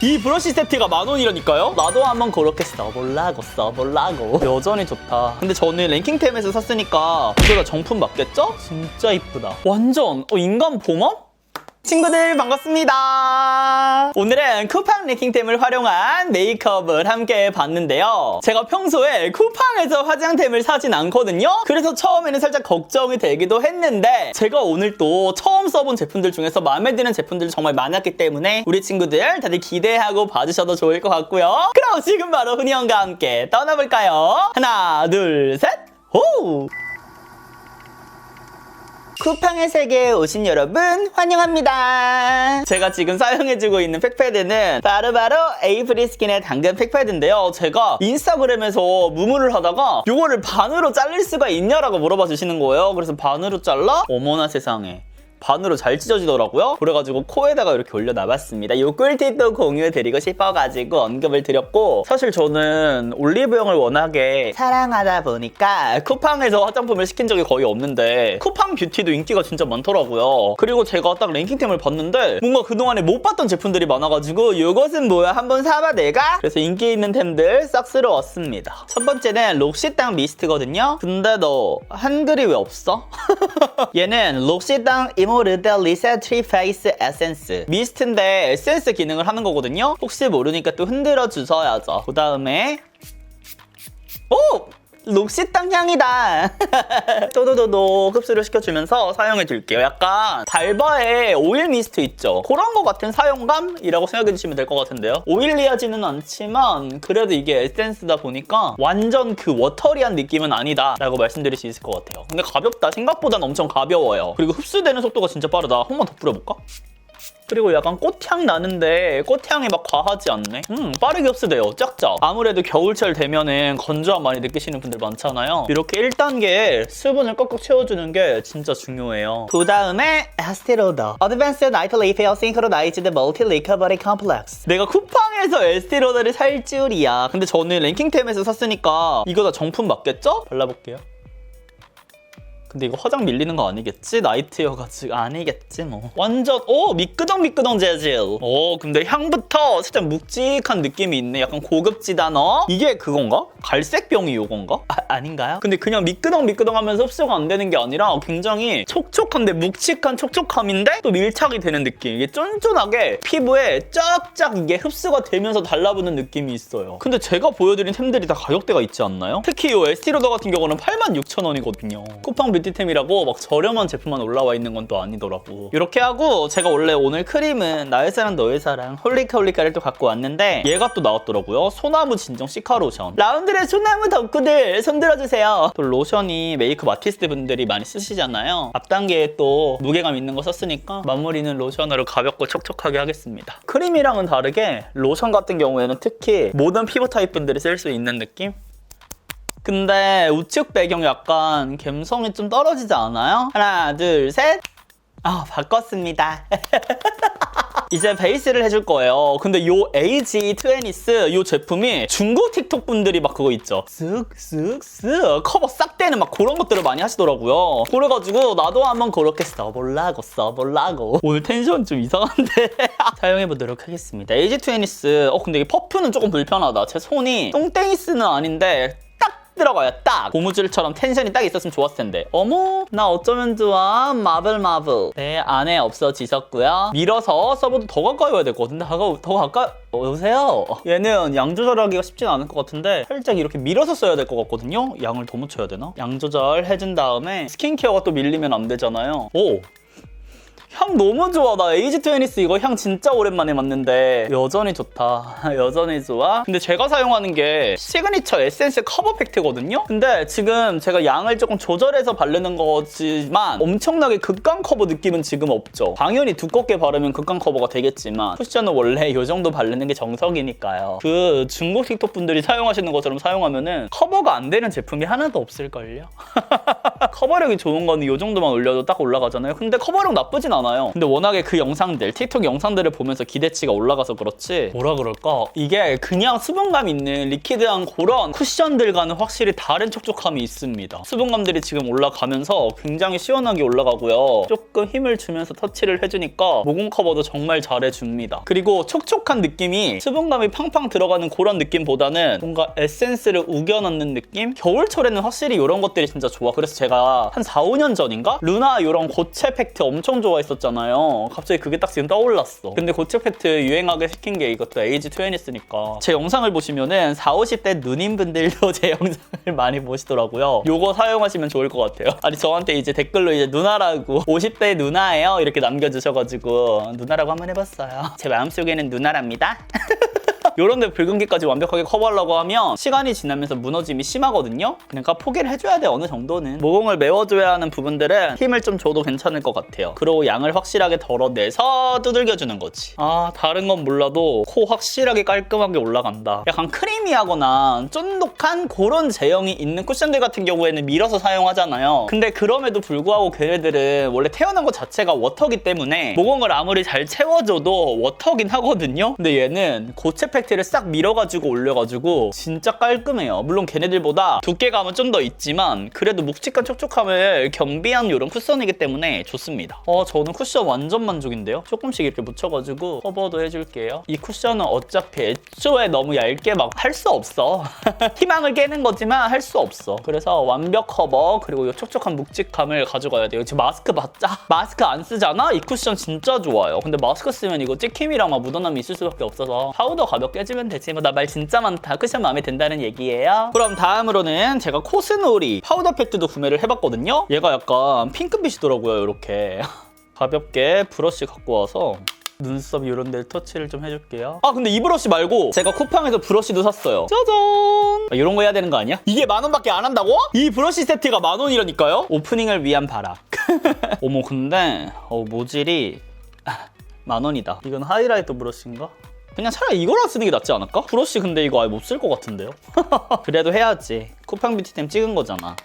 이 브러쉬 세트가 10,000원이라니까요? 나도 한번 그렇게 써보려고. 여전히 좋다. 근데 저는 랭킹템에서 샀으니까 이거 다 정품 맞겠죠? 진짜 이쁘다. 완전 인간 봉황? 친구들 반갑습니다. 오늘은 쿠팡 랭킹템을 활용한 메이크업을 함께 봤는데요. 제가 평소에 쿠팡에서 화장템을 사진 않거든요. 그래서 처음에는 살짝 걱정이 되기도 했는데 제가 오늘 또 처음 써본 제품들 중에서 마음에 드는 제품들이 정말 많았기 때문에 우리 친구들 다들 기대하고 봐주셔도 좋을 것 같고요. 그럼 지금 바로 훈이 형과 함께 떠나볼까요? 하나, 둘, 셋! 호! 쿠팡의 세계에 오신 여러분 환영합니다. 제가 지금 사용해주고 있는 팩패드는 바로 에이프리스킨의 당근 팩패드인데요. 제가 인스타그램에서 무무를 하다가 이거를 반으로 자를 수가 있냐라고 물어봐 주시는 거예요. 그래서 반으로 잘라? 어머나 세상에. 반으로 잘 찢어지더라고요. 그래가지고 코에다가 이렇게 올려놔봤습니다. 이 꿀팁도 공유해드리고 싶어가지고 언급을 드렸고, 사실 저는 올리브영을 워낙에 사랑하다 보니까 쿠팡에서 화장품을 시킨 적이 거의 없는데 쿠팡 뷰티도 인기가 진짜 많더라고요. 그리고 제가 딱 랭킹템을 봤는데 뭔가 그동안에 못 봤던 제품들이 많아가지고 이것은 뭐야 한번 사봐 내가? 그래서 인기 있는 템들 싹 쓸어왔습니다. 첫 번째는 록시땅 미스트거든요. 근데 너 한글이 왜 없어? 얘는 록시땅 이모르데 리셋 트리 페이스 에센스 미스트인데 에센스 기능을 하는 거거든요. 혹시 모르니까 또 흔들어 주셔야죠. 그 다음에 오! 록시땅 향이다. 또도도도 흡수를 시켜주면서 사용해줄게요. 약간 달바의 오일 미스트 있죠? 그런 거 같은 사용감이라고 생각해주시면 될 것 같은데요. 오일리하지는 않지만 그래도 이게 에센스다 보니까 완전 그 워터리한 느낌은 아니다 라고 말씀드릴 수 있을 것 같아요. 근데 가볍다. 생각보다는 엄청 가벼워요. 그리고 흡수되는 속도가 진짜 빠르다. 한 번 더 뿌려볼까? 그리고 약간 꽃향 나는데 꽃향이 막 과하지 않네? 빠르게 흡수돼요. 짝짝. 아무래도 겨울철 되면은 건조함 많이 느끼시는 분들 많잖아요. 이렇게 1단계에 수분을 꽉꽉 채워주는 게 진짜 중요해요. 그 다음에 에스티로더 Advanced Night Refill Synchronized Multi Liquid Body Complex. 내가 쿠팡에서 에스티로더를 살 줄이야. 근데 저는 랭킹템에서 샀으니까 이거 다 정품 맞겠죠? 발라볼게요. 근데 이거 화장 밀리는 거 아니겠지? 나이트여가지고 아니겠지 뭐. 완전 미끄덩 재질. 근데 향부터 살짝 묵직한 느낌이 있네. 약간 고급지다 너. 이게 그건가? 갈색병이 요건가? 아닌가요? 근데 그냥 미끄덩 하면서 흡수가 안 되는 게 아니라 굉장히 촉촉한데 묵직한 촉촉함인데 또 밀착이 되는 느낌. 이게 쫀쫀하게 피부에 쫙쫙 이게 흡수가 되면서 달라붙는 느낌이 있어요. 근데 제가 보여드린 템들이 다 가격대가 있지 않나요? 특히 이 에스티로더 같은 경우는 86,000원이거든요. 쿠팡 뷰티템이라고 막 저렴한 제품만 올라와 있는 건 또 아니더라고. 이렇게 하고 제가 원래 오늘 크림은 나의 사랑 너의 사랑 홀리카를 또 갖고 왔는데 얘가 또 나왔더라고요. 소나무 진정 시카 로션. 라운드의 소나무 덕후들 손들어주세요. 또 로션이 메이크업 아티스트 분들이 많이 쓰시잖아요. 앞단계에 또 무게감 있는 거 썼으니까 마무리는 로션으로 가볍고 촉촉하게 하겠습니다. 크림이랑은 다르게 로션 같은 경우에는 특히 모든 피부 타입 분들이 쓸 수 있는 느낌? 근데 우측 배경 약간 감성이 좀 떨어지지 않아요? 하나, 둘, 셋! 바꿨습니다. 이제 베이스를 해줄 거예요. 근데 요 AG 트웬티스 요 제품이 중국 틱톡 분들이 막 그거 있죠. 쓱 커버 싹 되는 막 그런 것들을 많이 하시더라고요. 그래가지고 나도 한번 그렇게 써보려고. 오늘 텐션 좀 이상한데 사용해보도록 하겠습니다. AG 트웬티스 근데 이 퍼프는 조금 불편하다. 제 손이 똥땡이스는 아닌데 들어가요. 딱 고무줄처럼 텐션이 딱 있었으면 좋았을 텐데. 어머 나 어쩌면 좋아. 마블 네, 안에 없어지셨고요. 밀어서 서버도 더 가까이 와야 될 것 같은데. 더 가까이 오세요. 얘는 양 조절하기가 쉽진 않을 것 같은데 살짝 이렇게 밀어서 써야 될 것 같거든요. 양을 더 묻혀야 되나? 양 조절 해준 다음에 스킨케어가 또 밀리면 안 되잖아요. 향 너무 좋아. 나 에이지 트웬티스 이거 향 진짜 오랜만에 맡는데 여전히 좋다. 여전히 좋아. 근데 제가 사용하는 게 시그니처 에센스 커버 팩트거든요. 근데 지금 제가 양을 조금 조절해서 바르는 거지만 엄청나게 극강 커버 느낌은 지금 없죠. 당연히 두껍게 바르면 극강 커버가 되겠지만 쿠션은 원래 이 정도 바르는 게 정석이니까요. 그 중국 틱톡 분들이 사용하시는 것처럼 사용하면은 커버가 안 되는 제품이 하나도 없을걸요. 커버력이 좋은 거는 이 정도만 올려도 딱 올라가잖아요. 근데 커버력 나쁘진 않아요. 근데 워낙에 그 영상들, 틱톡 영상들을 보면서 기대치가 올라가서 그렇지 뭐라 그럴까? 이게 그냥 수분감 있는 리퀴드한 그런 쿠션들과는 확실히 다른 촉촉함이 있습니다. 수분감들이 지금 올라가면서 굉장히 시원하게 올라가고요. 조금 힘을 주면서 터치를 해주니까 모공 커버도 정말 잘해줍니다. 그리고 촉촉한 느낌이 수분감이 팡팡 들어가는 그런 느낌보다는 뭔가 에센스를 우겨넣는 느낌? 겨울철에는 확실히 이런 것들이 진짜 좋아. 그래서 제가 한 4, 5년 전인가? 루나 이런 고체 팩트 엄청 좋아했었잖아요. 갑자기 그게 딱 지금 떠올랐어. 근데 고체 팩트 유행하게 시킨 게 이것도 에이지 20쓰니까 제 영상을 보시면은 40, 50대 누님분들도 제 영상을 많이 보시더라고요. 요거 사용하시면 좋을 것 같아요. 아니 저한테 이제 댓글로 이제 누나라고 50대 누나예요 이렇게 남겨주셔가지고 누나라고 한번 해봤어요. 제 마음속에는 누나랍니다. 요런데 붉은기까지 완벽하게 커버하려고 하면 시간이 지나면서 무너짐이 심하거든요. 그러니까 포기를 해줘야 돼. 어느 정도는 모공을 메워줘야 하는 부분들은 힘을 좀 줘도 괜찮을 것 같아요. 그리고 양을 확실하게 덜어내서 두들겨주는 거지. 아 다른 건 몰라도 코 확실하게 깔끔하게 올라간다. 약간 크리미하거나 쫀득한 그런 제형이 있는 쿠션들 같은 경우에는 밀어서 사용하잖아요. 근데 그럼에도 불구하고 걔네들은 원래 태어난 것 자체가 워터기 때문에 모공을 아무리 잘 채워줘도 워터긴 하거든요. 근데 얘는 고체 팩트를 싹 밀어가지고 올려가지고 진짜 깔끔해요. 물론 걔네들보다 두께감은 좀 더 있지만 그래도 묵직한 촉촉함을 겸비한 이런 쿠션이기 때문에 좋습니다. 저는 쿠션 완전 만족인데요. 조금씩 이렇게 묻혀가지고 커버도 해줄게요. 이 쿠션은 어차피 애초에 너무 얇게 막 할 수 없어. 희망을 깨는 거지만 할 수 없어. 그래서 완벽 커버 그리고 이 촉촉한 묵직함을 가져가야 돼요. 지금 마스크 받자. 마스크 안 쓰잖아? 이 쿠션 진짜 좋아요. 근데 마스크 쓰면 이거 찍힘이랑 막 묻어남이 있을 수밖에 없어서 파우더 가볍게 해주면 되지. 뭐 나 말 진짜 많다. 쿠션 마음에 든다는 얘기예요. 그럼 다음으로는 제가 코스놀이 파우더 팩트도 구매를 해봤거든요. 얘가 약간 핑크빛이더라고요. 이렇게 가볍게 브러쉬 갖고 와서 눈썹 이런 데 터치를 좀 해줄게요. 아 근데 이 브러쉬 말고 제가 쿠팡에서 브러쉬도 샀어요. 짜잔! 이런 거 해야 되는 거 아니야? 이게 10,000원밖에 안 한다고? 이 브러쉬 세트가 10,000원이라니까요? 오프닝을 위한 바람. 어머 근데 모질이 10,000원이다. 이건 하이라이터 브러쉬인가? 그냥 차라리 이거랑 쓰는 게 낫지 않을까? 브러쉬 근데 이거 아예 못 쓸 것 같은데요? 그래도 해야지. 쿠팡 뷰티템 찍은 거잖아.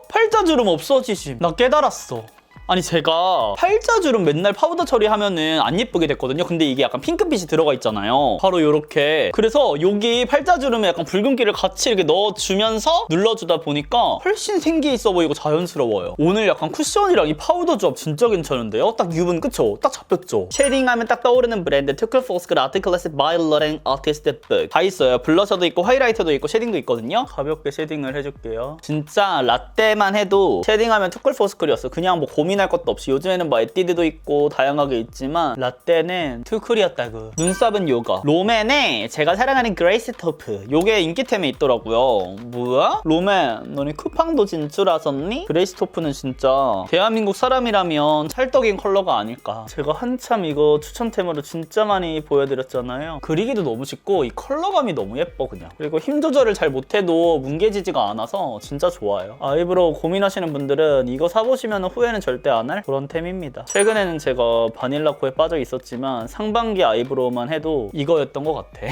팔자주름 없어지심. 나 깨달았어. 아니 제가 팔자주름 맨날 파우더 처리하면은 안 예쁘게 됐거든요. 근데 이게 약간 핑크빛이 들어가 있잖아요. 바로 요렇게. 그래서 여기 팔자주름에 약간 붉은기를 같이 이렇게 넣어주면서 눌러주다 보니까 훨씬 생기 있어 보이고 자연스러워요. 오늘 약간 쿠션이랑 이 파우더 조합 진짜 괜찮은데요? 딱 유분 그쵸? 딱 잡혔죠? 쉐딩하면 딱 떠오르는 브랜드 투클포스크 라테 클래식 바이 러렌 아티스트 북 다 있어요. 블러셔도 있고 하이라이터도 있고 쉐딩도 있거든요. 가볍게 쉐딩을 해줄게요. 진짜 라떼만 해도 쉐딩하면 투클포스크였어. 그냥 뭐 고민할 것도 없이. 요즘에는 뭐 에뛰드도 있고 다양하게 있지만 라떼는 투클이었다고. 눈썹은 요거 롬앤의 제가 사랑하는 그레이스 토프. 요게 인기템에 있더라고요. 뭐야? 롬앤 너네 쿠팡도 진출하셨니? 그레이스 토프는 진짜 대한민국 사람이라면 찰떡인 컬러가 아닐까. 제가 한참 이거 추천템으로 진짜 많이 보여드렸잖아요. 그리기도 너무 쉽고 이 컬러감이 너무 예뻐 그냥. 그리고 힘 조절을 잘 못해도 뭉개지지가 않아서 진짜 좋아요. 아이브로우 고민하시는 분들은 이거 사보시면 후회는 절대 안 할 그런 템입니다. 최근에는 제가 바닐라코에 빠져 있었지만 상반기 아이브로우만 해도 이거였던 것 같아.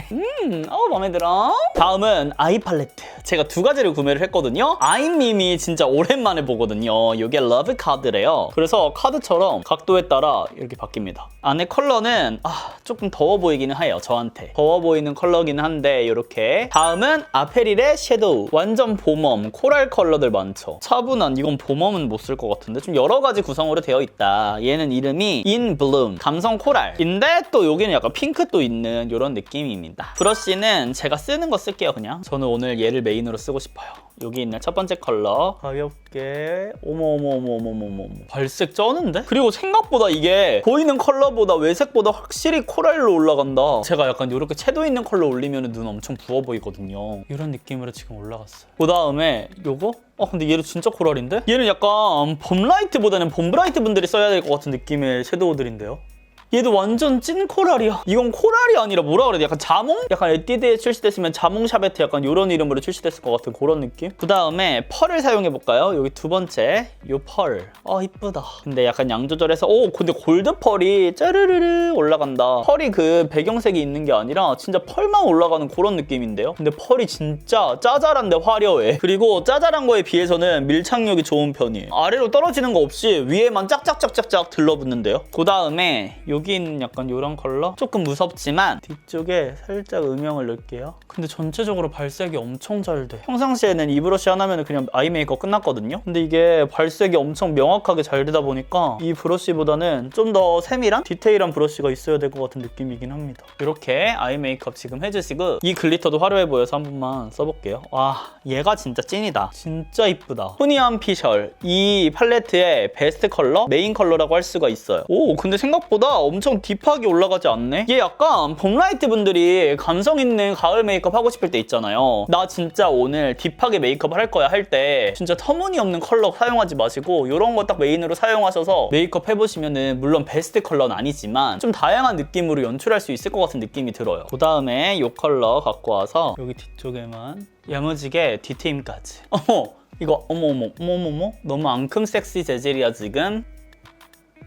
마음에 들어. 다음은 아이 팔레트. 제가 두 가지를 구매를 했거든요. 아이밈이 진짜 오랜만에 보거든요. 이게 러브 카드래요. 그래서 카드처럼 각도에 따라 이렇게 바뀝니다. 안에 컬러는 조금 더워 보이기는 해요. 저한테 더워 보이는 컬러기는 한데 이렇게. 다음은 아페릴의 섀도우. 완전 봄웜 코랄 컬러들 많죠. 차분한. 이건 봄웜은 못 쓸 것 같은데 좀 여러 가지 구성으로 되어 있다. 얘는 이름이 In Bloom 감성 코랄인데 또 여기는 약간 핑크도 있는 이런 느낌입니다. 브러쉬는 제가 쓰는 거 쓸게요. 그냥 저는 오늘 얘를 메인으로 쓰고 싶어요. 여기 있는 첫 번째 컬러 가볍게. 어머 발색 쩌는데? 그리고 생각보다 이게 보이는 컬러보다 외색보다 확실히 코랄로 올라간다. 제가 약간 이렇게 채도 있는 컬러 올리면 눈 엄청 부어 보이거든요. 이런 느낌으로 지금 올라갔어요. 그 다음에 요거? 근데 얘는 진짜 코랄인데? 얘는 약간 봄라이트보다는 봄브라이트 분들이 써야 될 것 같은 느낌의 섀도우들인데요? 얘도 완전 찐 코랄이야. 이건 코랄이 아니라 뭐라 그래야 돼? 약간 자몽? 약간 에뛰드에 출시됐으면 자몽 샤베트 약간 이런 이름으로 출시됐을 것 같은 그런 느낌? 그 다음에 펄을 사용해볼까요? 여기 두 번째 요 펄. 이쁘다. 근데 약간 양 조절해서 근데 골드 펄이 짜르르르 올라간다. 펄이 그 배경색이 있는 게 아니라 진짜 펄만 올라가는 그런 느낌인데요? 근데 펄이 진짜 짜잘한데 화려해. 그리고 짜잘한 거에 비해서는 밀착력이 좋은 편이에요. 아래로 떨어지는 거 없이 위에만 짝짝짝짝짝 들러붙는데요? 그 다음에 여기 있는 약간 이런 컬러? 조금 무섭지만 뒤쪽에 살짝 음영을 넣을게요. 근데 전체적으로 발색이 엄청 잘 돼. 평상시에는 이 브러쉬 하나면 그냥 아이 메이크업 끝났거든요? 근데 이게 발색이 엄청 명확하게 잘 되다 보니까 이 브러쉬보다는 좀 더 세밀한 디테일한 브러쉬가 있어야 될 것 같은 느낌이긴 합니다. 이렇게 아이 메이크업 지금 해주시고 이 글리터도 화려해 보여서 한 번만 써볼게요. 와, 얘가 진짜 찐이다. 진짜 이쁘다. 후니안 피셜. 이 팔레트의 베스트 컬러? 메인 컬러라고 할 수가 있어요. 근데 생각보다 엄청 딥하게 올라가지 않네? 얘 약간 봄라이트 분들이 감성 있는 가을 메이크업 하고 싶을 때 있잖아요. 나 진짜 오늘 딥하게 메이크업을 할 거야 할 때 진짜 터무니없는 컬러 사용하지 마시고 이런 거 딱 메인으로 사용하셔서 메이크업 해보시면은 물론 베스트 컬러는 아니지만 좀 다양한 느낌으로 연출할 수 있을 것 같은 느낌이 들어요. 그 다음에 이 컬러 갖고 와서 여기 뒤쪽에만 야무지게 뒤트임까지. 이거 어머머머 너무 앙큼 섹시 재질이야 지금.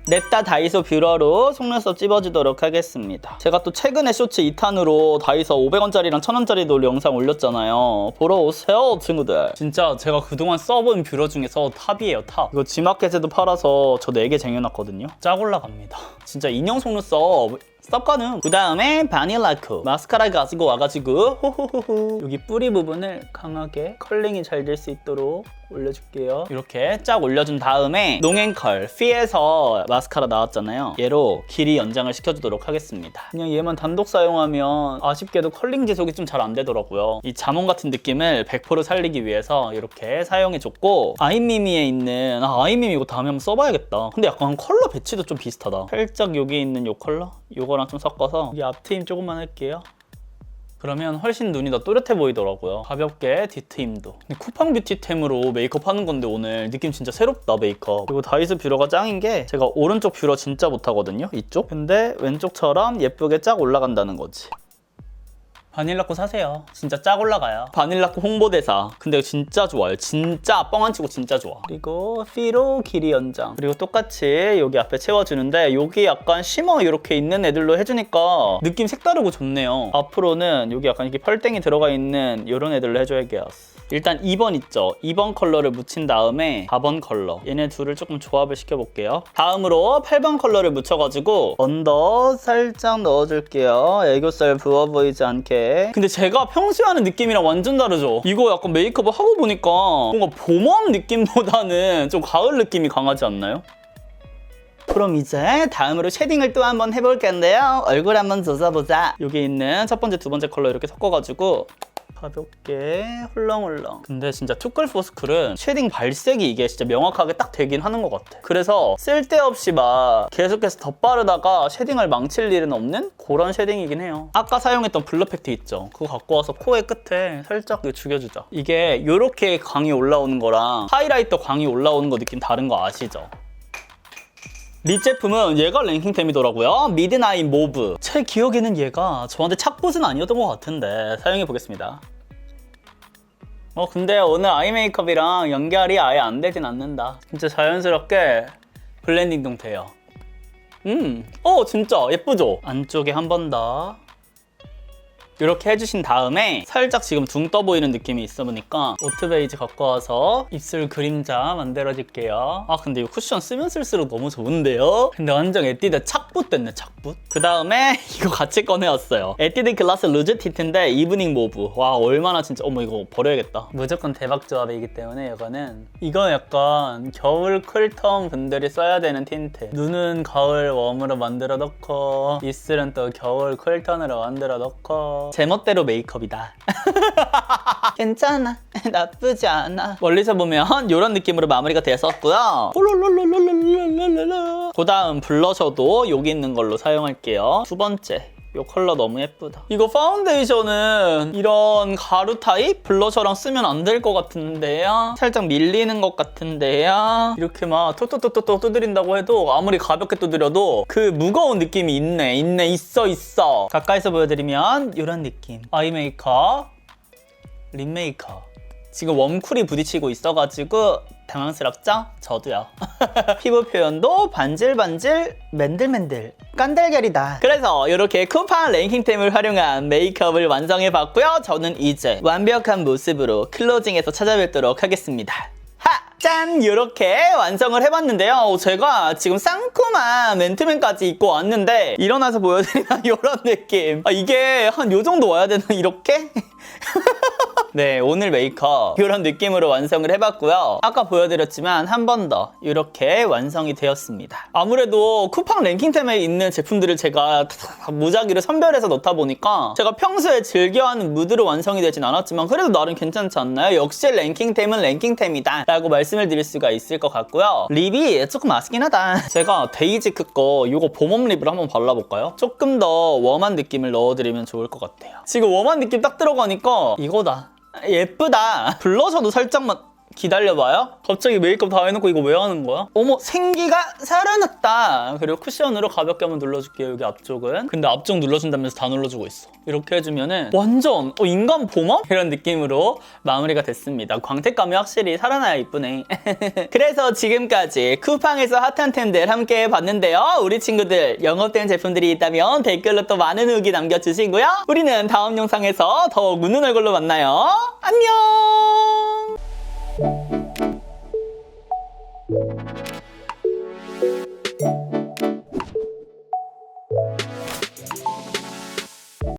냅다 다이소 뷰러로 속눈썹 찝어주도록 하겠습니다. 제가 또 최근에 쇼츠 2탄으로 다이소 500원짜리랑 1000원짜리도 영상 올렸잖아요. 보러 오세요 친구들. 진짜 제가 그동안 써본 뷰러 중에서 탑이에요 탑. 이거 G마켓에도 팔아서 저 4개 쟁여놨거든요. 쫙 올라갑니다. 진짜 인형 속눈썹 쌉 가능. 그 다음에 바닐라쿠 마스카라 가지고 와가지고 호호호호 여기 뿌리 부분을 강하게 컬링이 잘 될 수 있도록 올려줄게요. 이렇게 쫙 올려준 다음에 농앤컬 피에서 마스카라 나왔잖아요. 얘로 길이 연장을 시켜주도록 하겠습니다. 그냥 얘만 단독 사용하면 아쉽게도 컬링 지속이 좀 잘 안 되더라고요. 이 자몽 같은 느낌을 100% 살리기 위해서 이렇게 사용해줬고 아이미미에 있는 아이미미 이거 다음에 한번 써봐야겠다. 근데 약간 컬러 배치도 좀 비슷하다. 살짝 여기 있는 요 컬러? 요거랑 좀 섞어서 이 앞트임 조금만 할게요. 그러면 훨씬 눈이 더 또렷해 보이더라고요. 가볍게 뒤트임도. 근데 쿠팡 뷰티템으로 메이크업 하는 건데 오늘 느낌 진짜 새롭다 메이크업. 그리고 다이소 뷰러가 짱인 게 제가 오른쪽 뷰러 진짜 못하거든요 이쪽. 근데 왼쪽처럼 예쁘게 쫙 올라간다는 거지. 바닐라코 사세요. 진짜 쫙 올라가요. 바닐라코 홍보대사. 근데 진짜 좋아요. 진짜 뻥 안 치고 진짜 좋아. 그리고 피로 길이 연장. 그리고 똑같이 여기 앞에 채워주는데 여기 약간 쉬머 이렇게 있는 애들로 해주니까 느낌 색다르고 좋네요. 앞으로는 여기 약간 이렇게 펄땡이 들어가 있는 이런 애들로 해줘야겠어. 일단 2번 있죠? 2번 컬러를 묻힌 다음에 4번 컬러. 얘네 둘을 조금 조합을 시켜볼게요. 다음으로 8번 컬러를 묻혀가지고 언더 살짝 넣어줄게요. 애교살 부어 보이지 않게. 근데 제가 평소에 하는 느낌이랑 완전 다르죠? 이거 약간 메이크업을 하고 보니까 뭔가 봄웜 느낌보다는 좀 가을 느낌이 강하지 않나요? 그럼 이제 다음으로 쉐딩을 또 한번 해볼 건데요. 얼굴 한번 조져보자. 여기 있는 첫 번째, 두 번째 컬러 이렇게 섞어가지고 가볍게 훌렁훌렁. 근데 진짜 투쿨포스쿨은 쉐딩 발색이 이게 진짜 명확하게 딱 되긴 하는 것 같아. 그래서 쓸데없이 막 계속해서 덧바르다가 쉐딩을 망칠 일은 없는 그런 쉐딩이긴 해요. 아까 사용했던 블러 팩트 있죠? 그거 갖고 와서 코의 끝에 살짝 죽여주자. 이게 이렇게 광이 올라오는 거랑 하이라이터 광이 올라오는 거 느낌 다른 거 아시죠? 립 제품은 얘가 랭킹템이더라고요. 미드나잇 모브. 제 기억에는 얘가 저한테 착붙은 아니었던 것 같은데 사용해보겠습니다. 근데 오늘 아이 메이크업이랑 연결이 아예 안 되진 않는다. 진짜 자연스럽게 블렌딩도 돼요. 진짜 예쁘죠? 안쪽에 한 번 더. 이렇게 해주신 다음에 살짝 지금 둥 떠 보이는 느낌이 있어 보니까 오트 베이지 갖고 와서 입술 그림자 만들어줄게요. 근데 이 쿠션 쓰면 쓸수록 너무 좋은데요? 근데 완전 에뛰드 착붙 됐네, 착붙. 그 다음에 이거 같이 꺼내왔어요. 에뛰드 글라스 루즈 틴트인데 이브닝 모브. 와, 얼마나 진짜 이거 버려야겠다. 무조건 대박 조합이기 때문에 이거 약간 겨울 쿨톤 분들이 써야 되는 틴트. 눈은 가을 웜으로 만들어 놓고 입술은 또 겨울 쿨톤으로 만들어 놓고 제멋대로 메이크업이다. 괜찮아. 나쁘지 않아. 멀리서 보면 이런 느낌으로 마무리가 되었고요. 그 다음 블러셔도 여기 있는 걸로 사용할게요. 두 번째. 이 컬러 너무 예쁘다. 이거 파운데이션은 이런 가루 타입 블러셔랑 쓰면 안 될 것 같은데요. 살짝 밀리는 것 같은데요. 이렇게 막 톡톡톡톡 두드린다고 해도 아무리 가볍게 두드려도 그 무거운 느낌이 있어. 가까이서 보여드리면 이런 느낌. 아이 메이크업, 립 메이크업. 지금 웜쿨이 부딪히고 있어가지고 당황스럽죠? 저도요. 피부 표현도 반질반질, 맨들맨들, 깐달걀이다. 그래서 이렇게 쿠팡 랭킹템을 활용한 메이크업을 완성해봤고요. 저는 이제 완벽한 모습으로 클로징에서 찾아뵙도록 하겠습니다. 짠! 이렇게 완성을 해봤는데요. 제가 지금 상큼한 맨투맨까지 입고 왔는데 일어나서 보여드리면 이런 느낌. 이게 한 요 정도 와야 되나? 이렇게? 네, 오늘 메이크업 이런 느낌으로 완성을 해봤고요. 아까 보여드렸지만 한 번 더 이렇게 완성이 되었습니다. 아무래도 쿠팡 랭킹템에 있는 제품들을 제가 무작위로 선별해서 넣다 보니까 제가 평소에 즐겨하는 무드로 완성이 되진 않았지만 그래도 나름 괜찮지 않나요? 역시 랭킹템은 랭킹템이다 라고 말씀을 드릴 수가 있을 것 같고요. 립이 조금 아쉽긴 하다. 제가 데이지크 거 이거 봄웜 립을 한번 발라볼까요? 조금 더 웜한 느낌을 넣어드리면 좋을 것 같아요. 지금 웜한 느낌 딱 들어가니까 이거다. 예쁘다. 블러셔도 살짝만 기다려봐요. 갑자기 메이크업 다 해놓고 이거 왜 하는 거야? 어머, 생기가 살아났다. 그리고 쿠션으로 가볍게 한번 눌러줄게요. 여기 앞쪽은. 근데 앞쪽 눌러준다면서 다 눌러주고 있어. 이렇게 해주면은 완전 인간 봄웜? 이런 느낌으로 마무리가 됐습니다. 광택감이 확실히 살아나야 이쁘네. 그래서 지금까지 쿠팡에서 핫한 템들 함께 해봤는데요. 우리 친구들 영업된 제품들이 있다면 댓글로 또 많은 후기 남겨주시고요. 우리는 다음 영상에서 더욱 웃는 얼굴로 만나요. 안녕!